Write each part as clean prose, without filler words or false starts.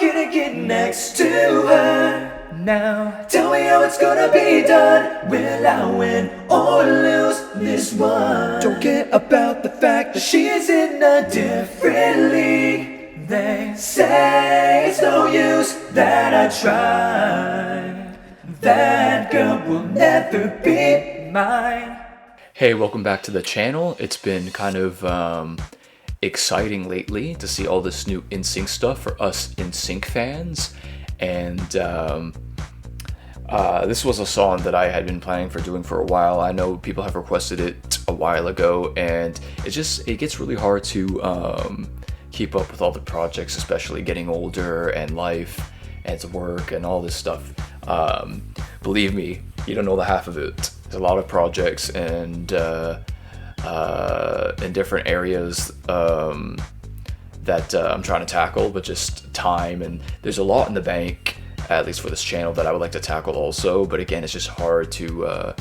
can I get next to her? Now tell me how it's gonna be done. Will I win or lose this one? Don't care about the fact that she is in a different league. They say it's no use that I try. That girl will never be mine. Hey, welcome back to the channel. It's been kind of exciting lately to see all this new Nsync stuff for us Nsync fans. And this was a song that I had been planning for doing for a while. I know people have requested it a while ago, and it gets really hard to keep up with all the projects, especially getting older and life and work and all this stuff. Believe me, you don't know the half of it. There's a lot of projects and in different areas that I'm trying to tackle, but just time, and there's a lot in the bank, at least for this channel, that I would like to tackle also, but again, it's just hard to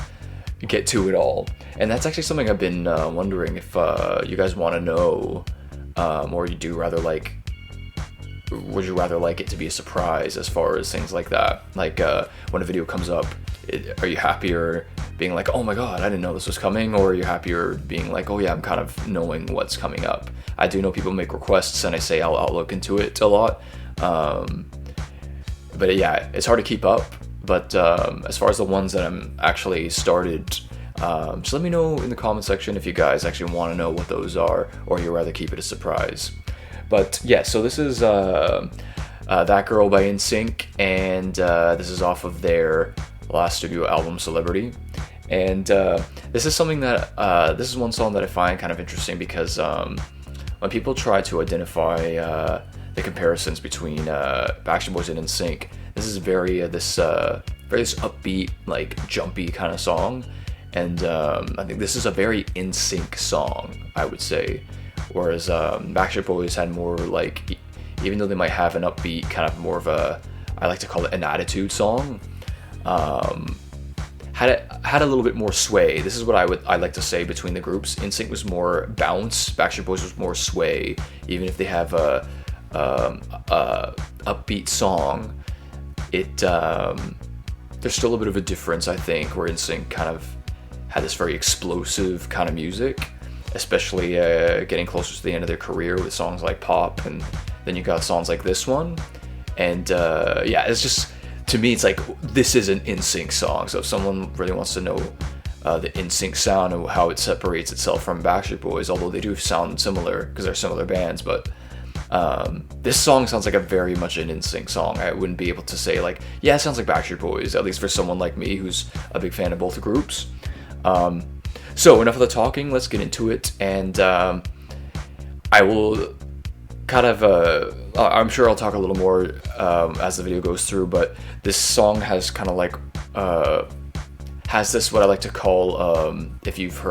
get to it all. And that's actually something I've been wondering if you guys want to know, or would you rather like it to be a surprise as far as things like that? Like when a video comes up, are you happier being like, oh my god, I didn't know this was coming, or are you happier being like, oh yeah, I'm kind of knowing what's coming up? I do know people make requests and I say I'll look into it a lot, but yeah, it's hard to keep up. But as far as the ones that I'm actually started, just let me know in the comment section if you guys actually want to know what those are, or you'd rather keep it a surprise. But yeah, so this is That Girl by Nsync, and this is off of their last studio album, Celebrity. And this is something that this is one song that I find kind of interesting, because when people try to identify the comparisons between Backstreet Boys and Nsync, this is very this upbeat, like jumpy kind of song, and I think this is a very Nsync song, I would say. Whereas Backstreet Boys had more like, even though they might have an upbeat, kind of more of a, I like to call it an attitude song, had a little bit more sway. This is what I like to say between the groups. Nsync was more bounce, Backstreet Boys was more sway. Even if they have a upbeat song, there's still a bit of a difference, I think, where Nsync kind of had this very explosive kind of music, especially getting closer to the end of their career with songs like Pop, and then you got songs like this one. And yeah, it's just, to me, it's like, this is an Nsync song. So if someone really wants to know the Nsync sound and how it separates itself from Backstreet Boys, although they do sound similar because they're similar bands, but this song sounds like a very much an Nsync song. I wouldn't be able to say like, yeah, it sounds like Backstreet Boys, at least for someone like me who's a big fan of both groups. So enough of the talking, let's get into it, and I will kind of, I'm sure I'll talk a little more as the video goes through, but this song has kind of like, has this, what I like to call, if you've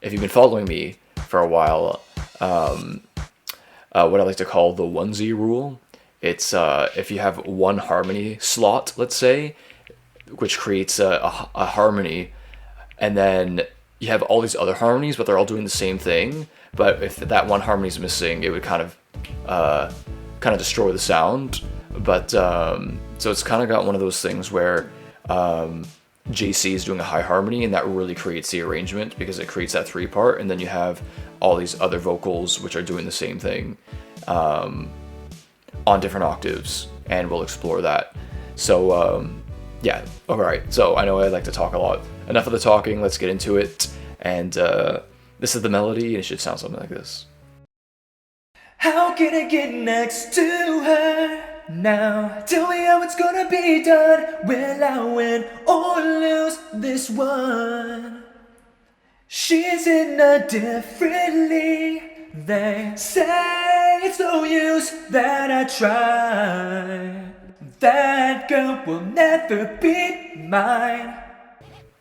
been following me for a while, what I like to call the onesie rule. It's if you have one harmony slot, let's say, which creates a harmony, and then you have all these other harmonies, but they're all doing the same thing. But if that one harmony is missing, it would kind of destroy the sound. But so it's kind of got one of those things where JC is doing a high harmony, and that really creates the arrangement, because it creates that 3-part, and then you have all these other vocals which are doing the same thing on different octaves, and we'll explore that. So yeah, alright, so I know I like to talk a lot. Enough of the talking, let's get into it. And this is the melody, and it should sound something like this. How can I get next to her? Now tell me how it's gonna be done. Will I win or lose this one? She's in a different league. They say it's no use that I try. That girl will never be mine.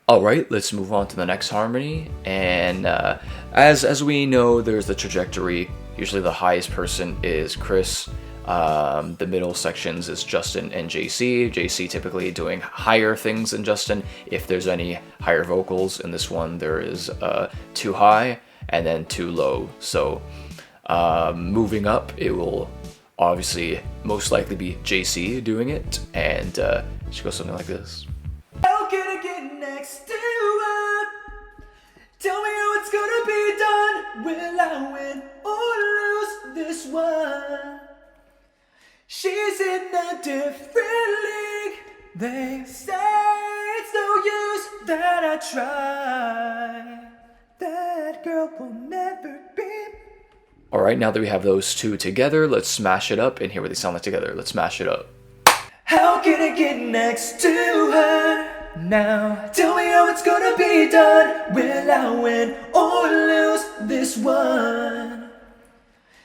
Alright, let's move on to the next harmony. And as we know, there's the trajectory. Usually the highest person is Chris. The middle sections is Justin and JC. JC typically doing higher things than Justin if there's any higher vocals. In this one, there is too high and then too low. So moving up, it will obviously most likely be JC doing it, and she goes something like this. How can I get next to her? Tell me how it's gonna be done. Will I win or lose this one? She's in a different league. They say it's no use that I try. That girl will never be. Alright, now that we have those two together, let's smash it up and hear what they sound like together. Let's smash it up. How can I get next to her? Now tell me how it's gonna be done. Will I win or lose this one?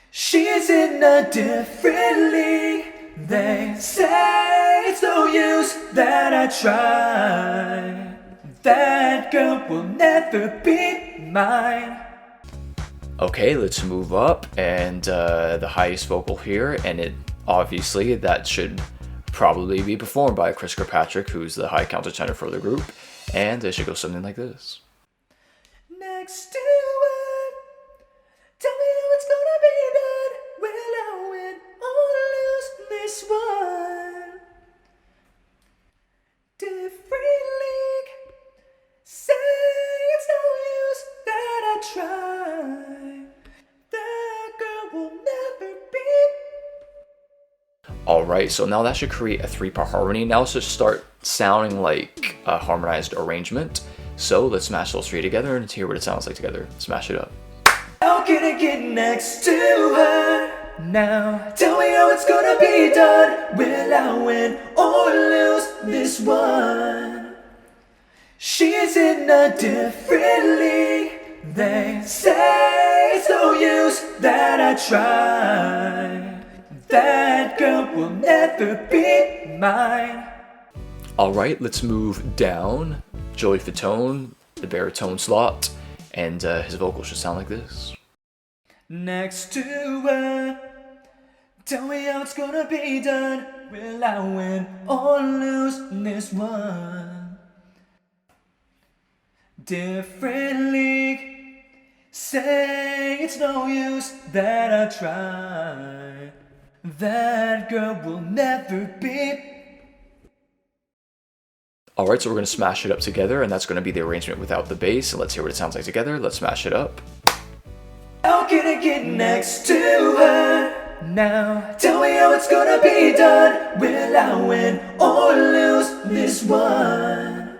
She's in a different league. They say it's no use that I try. That girl will never be mine. Okay, let's move up, and the highest vocal here, and it obviously that should probably be performed by Chris Kirkpatrick, who's the high countertenor for the group, and it should go something like this. Next to her, tell me how it's gonna be done. Will I win or lose this one? Different league, say it's no use that I try. That girl will never be. Alright, so now that should create a 3-part harmony. Now it should start sounding like a harmonized arrangement. So let's smash those 3 together and hear what it sounds like together. Smash it up. How can I get next to her? Now tell me how it's gonna be done. Will I win or lose this one? She's in a different league. They say it's no use that I try. That girl will never be mine. Alright, let's move down. Joey Fatone, the baritone slot, and his vocal should sound like this. Next to her, tell me how it's gonna be done. Will I win or lose this one? Different league, say it's no use that I try. That girl will never be. Alright, so we're going to smash it up together, and that's going to be the arrangement without the bass. And let's hear what it sounds like together. Let's smash it up. How can I get next to her? Now tell me how it's gonna be done. Will I win or lose this one?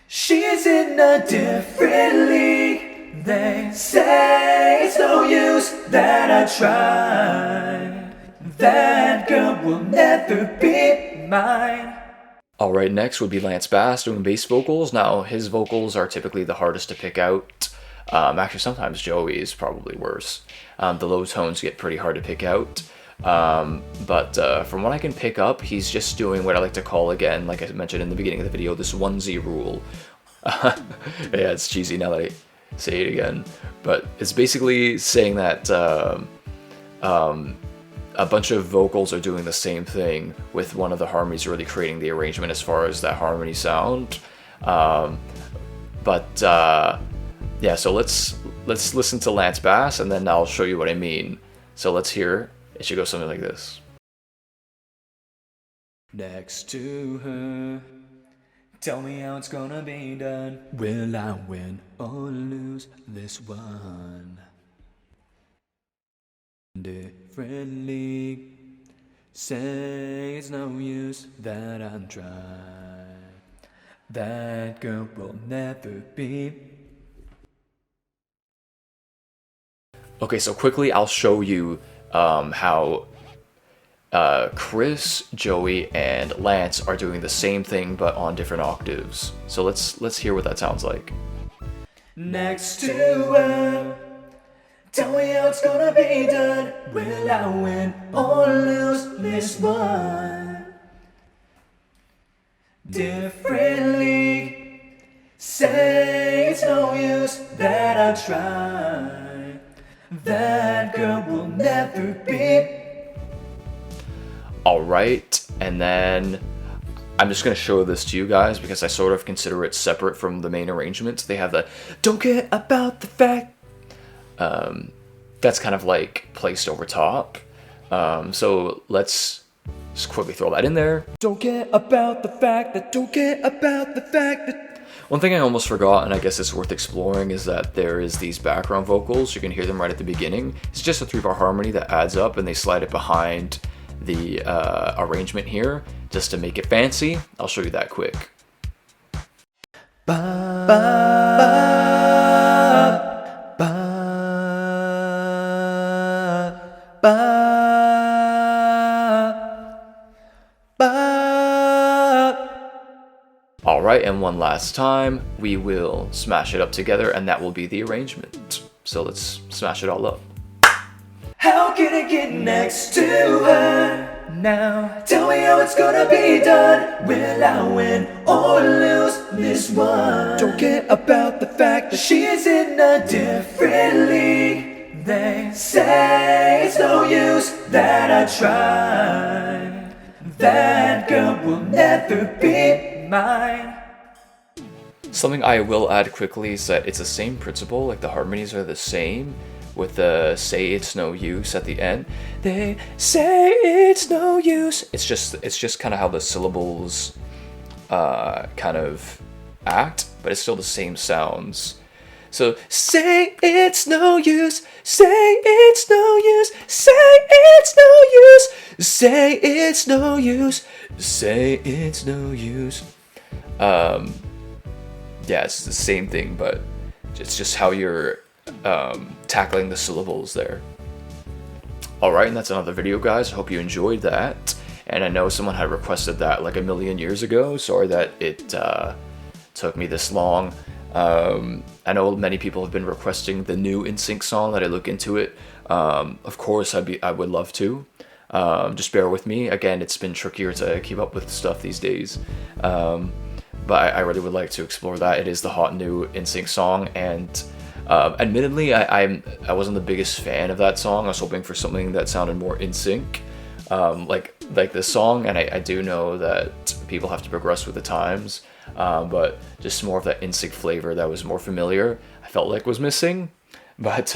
She's in a different league. They say it's no use that I try. That girl will never be mine. Alright, next would be Lance Bass doing bass vocals. Now, his vocals are typically the hardest to pick out. Actually, sometimes Joey is probably worse. The low tones get pretty hard to pick out. But from what I can pick up, he's just doing what I like to call, again, like I mentioned in the beginning of the video, this onesie rule. Yeah, it's cheesy now that I say it again. But it's basically saying that a bunch of vocals are doing the same thing, with one of the harmonies really creating the arrangement as far as that harmony sound. Yeah, so let's listen to Lance Bass, and then I'll show you what I mean. So let's hear. It should go something like this. Next to her, tell me how it's gonna be done. Will I win or lose this one? Different league, say it's no use that I try. That girl will never be. Okay, so quickly I'll show you how Chris, Joey, and Lance are doing the same thing but on different octaves. So let's hear what that sounds like. Next to her, tell me how it's gonna be done. Will I win or lose this one? Different league, say it's no use that I try. That girl will never be. Alright, and then I'm just going to show this to you guys because I sort of consider it separate from the main arrangement. They have the "don't care about the fact." That's kind of like placed over top. So let's just quickly throw that in there. Don't care about the fact that, don't care about the fact that. One thing I almost forgot, and I guess it's worth exploring, is that there is these background vocals. You can hear them right at the beginning. It's just a 3-bar harmony that adds up, and they slide it behind the arrangement here just to make it fancy. I'll show you that quick. Ba, ba, ba, ba, ba. Alright, and one last time, we will smash it up together, and that will be the arrangement. So let's smash it all up. How can I get next to her now? Tell me how it's gonna be done. Will I win or lose this one? Don't care about the fact that she is in a different league. They say it's no use that I try. That girl will never be mine. Something I will add quickly is that it's the same principle, like the harmonies are the same, with the say it's no use at the end. They say it's no use. It's just kind of how the syllables kind of act, but it's still the same sounds. So say it's no use, say it's no use, say it's no use, say it's no use, say it's no use. Yeah, it's the same thing, but it's just how you're tackling the syllables there. Alright, and that's another video, guys. I hope you enjoyed that. And I know someone had requested that like a million years ago. Sorry that it took me this long. I know many people have been requesting the new Nsync song that I look into it. Of course, I would love to. Just bear with me. Again, it's been trickier to keep up with stuff these days. But I really would like to explore that. It is the hot new Nsync song, and admittedly, I wasn't the biggest fan of that song. I was hoping for something that sounded more in sync, like this song. And I do know that people have to progress with the times, but just more of that Nsync flavor that was more familiar, I felt like was missing. But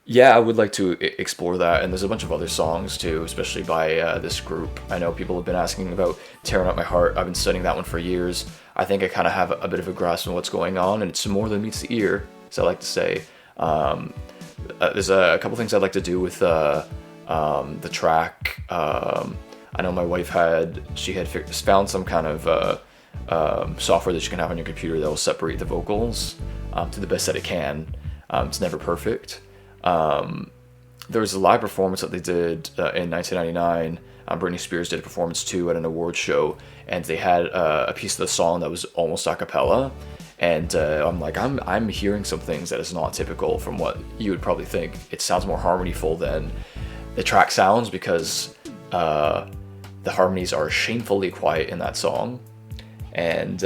yeah, I would like to explore that, and there's a bunch of other songs too, especially by this group. I know people have been asking about Tearing Up My Heart. I've been studying that one for years. I think I kind of have a bit of a grasp on what's going on, and it's more than meets the ear, as I like to say. There's a couple things I'd like to do with the track. I know my wife had found some kind of software that you can have on your computer that will separate the vocals to the best that it can. It's never perfect. There was a live performance that they did in 1999. Britney Spears did a performance too at an awards show, and they had a piece of the song that was almost a cappella. And I'm like, I'm hearing some things that is not typical from what you would probably think. It sounds more harmonyful than the track sounds, because the harmonies are shamefully quiet in that song. And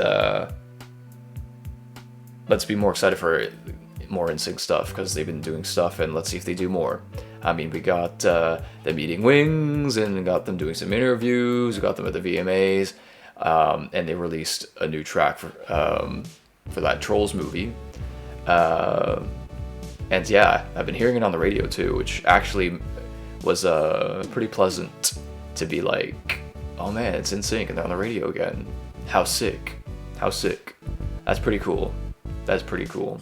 let's be more excited for more Nsync stuff, because they've been doing stuff, and let's see if they do more. I mean, we got them eating wings, and got them doing some interviews, we got them at the VMAs, and they released a new track for that Trolls movie. And yeah, I've been hearing it on the radio too, which actually was pretty pleasant to be like, oh man, it's Nsync and they're on the radio again. How sick. How sick. That's pretty cool. That's pretty cool.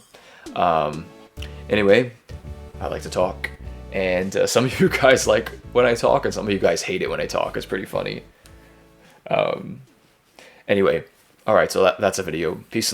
Anyway, I like to talk, and some of you guys like when I talk, and some of you guys hate it when I talk. It's pretty funny. Anyway, alright, so that's a video. Peace and